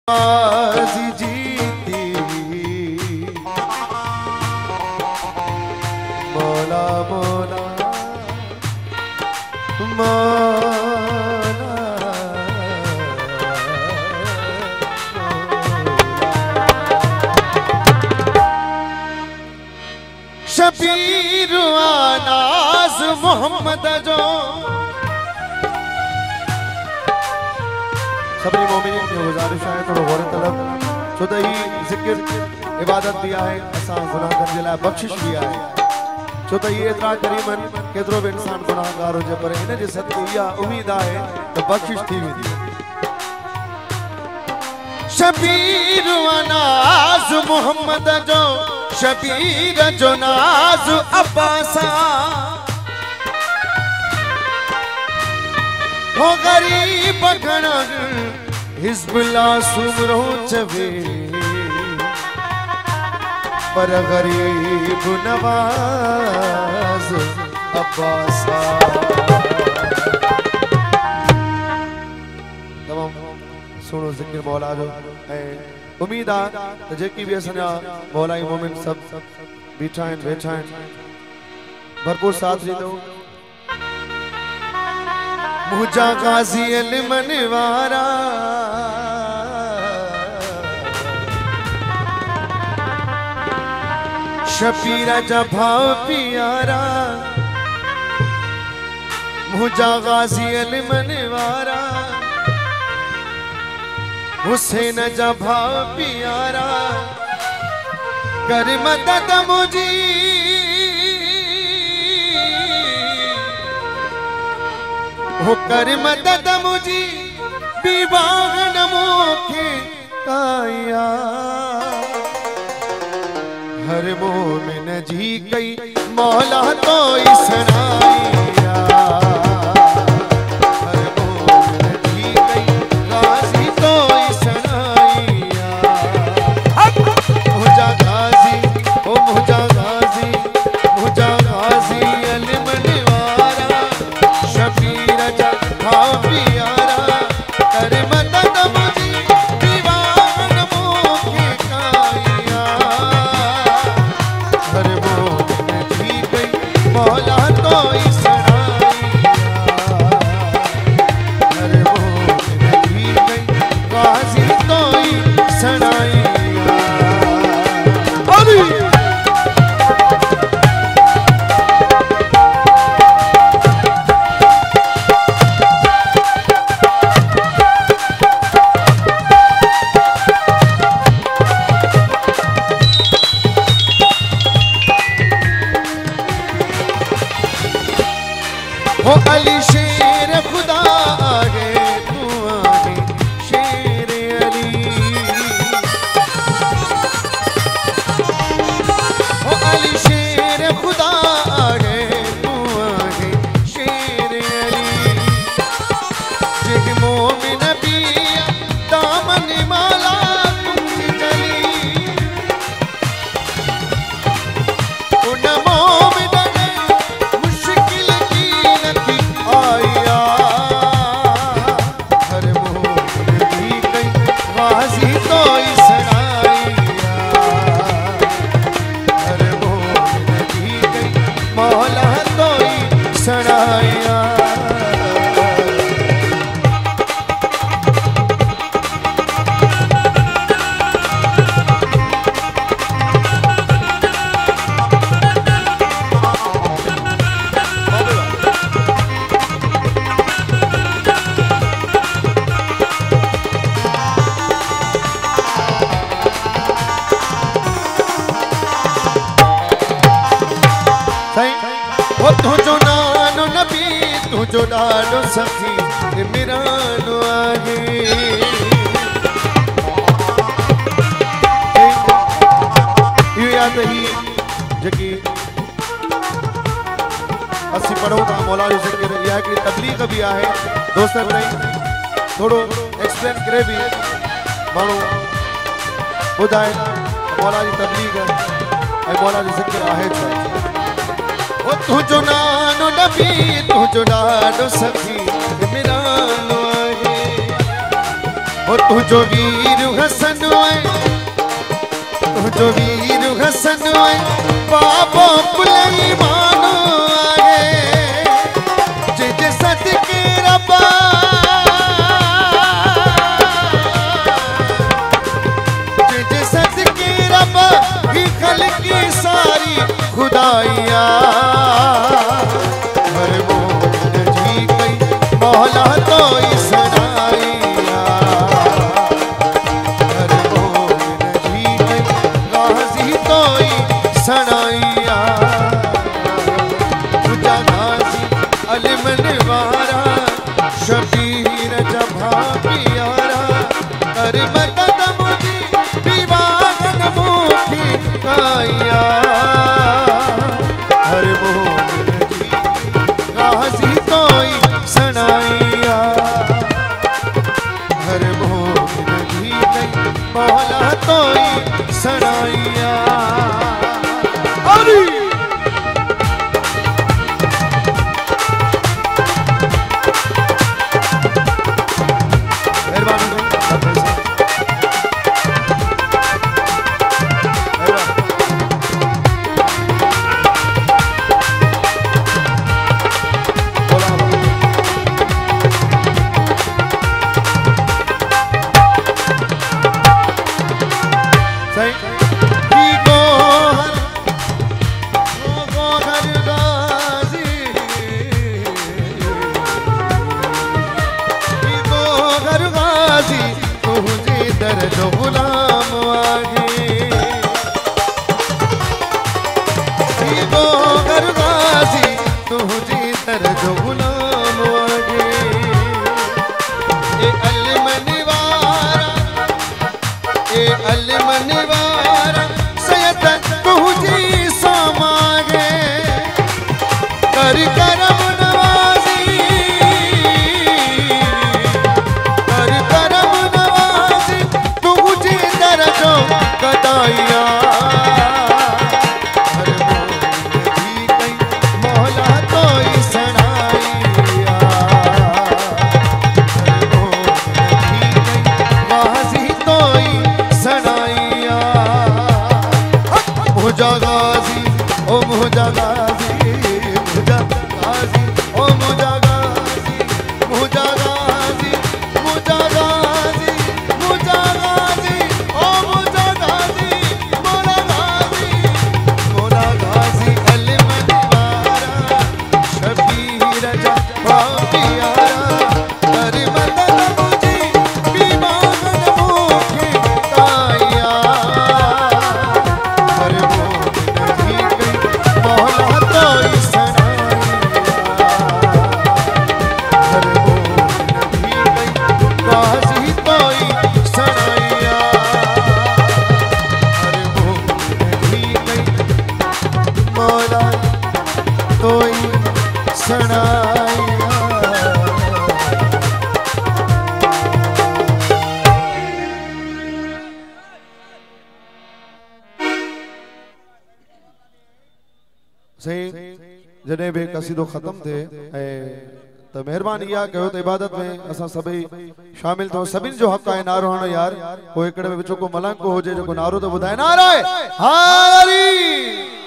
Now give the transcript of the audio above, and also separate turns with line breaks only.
जीती मौला मौला मौला शबीर नाज मोहम्मद जो सबरी मोमिनीन की गुजारिश है थोड़ा गौर तलब छो त ही जिक्र इबादत भी है असा गुनाहगार जे लाइ बख्शिश भी है छो त ही एतरा करीमन केतरो भी इंसान गुनाहगार हो जे पर इन जे सदके या उम्मीद है तो बख्शिश थी वेंदी। शबीर नाज मोहम्मद जो शबीर जो नाज अब्बासा हो गरीब गण हिज़्बुल्ला सुमरो चवे पर गरीब नवाज अब्बासा। तमाम सुनो जिक्र मौला जो है उम्मीद आ तो जेकी भी असना मौलाई मोमिन सब बीठा आहिनि वेठा आहिनि भरपूर साथ ॾींदो। मुझा गाजी अलिमन वारा शबीरा जा भाव प्यारा मुझा गाजी अलिमन वारा हुसैन जा भाव प्यारा कर मदद मुझी हो कर मदद मुझी विवाह नमोखे काया हर मोमिन जी कई मौला तो इसराइया हर मोमिन जी कई गाजी तो इसराइया मुझा गाजी ओ मुझा गाजी अलिमन वारा शबीर जा भाव प्यारा कर मदद मुझी दीवान मोखे काया हर मोमिन जी कई मौला तो इसराइया हर मोमिन जी कई गाजी तो इसराइया। हो अली शेर खुदा आगे तू आगे शेर अली हो अली शेर खुदा आगे तू आगे शेर अली जिग मोमिन पिया दामन माला कुंजी चली उन मोमिन मुश्किल आया हर मोमिन जी कई गाजी तो इसराइया हर मोमिन जी कई मौला तो इसराइया। तुझो नानो नबी तुझो डालो सखी मिरानो आगे ये याद ही जकी असी पढ़ो था मौला जो जिक्र या कि तबलीग भी है दोस्तों भाई थोड़ो एक्सप्लेन करे भी मानो बुधाए मौला जी तबलीग है मौला जो जिक्र है तुझो नानो नबी तुझो डालो सखी मिरानो आगे तू जो वीर हसन तू जो वीर हसन बाबो पुलई मानो आगे जिज सदके रब्बा जिज सदके रब्बा ही खल्की सारी खुदाइया हर मोहन जी कई मौला तो सनाइया हर मोहन जी कई गाजी तो सनाइया तुझा गाजी अलमन वारा शबीर जभा प्यारा कर मदद मुझी विवाहन मुखी काया हर मोहन जी गाजी तो सनाइया हर मोहन जी कई मौला तो सनाइया जने भी कसीदो खत्म थे तो मेहरबानी इहा कयो त इबादत में असां सभई शामिल थो सभिनि जो हक़ आहे नारो हणो यार कोई हिकिड़े में विचो को मलंग को हुजे जेको नारो त ॿुधाए नारे हारी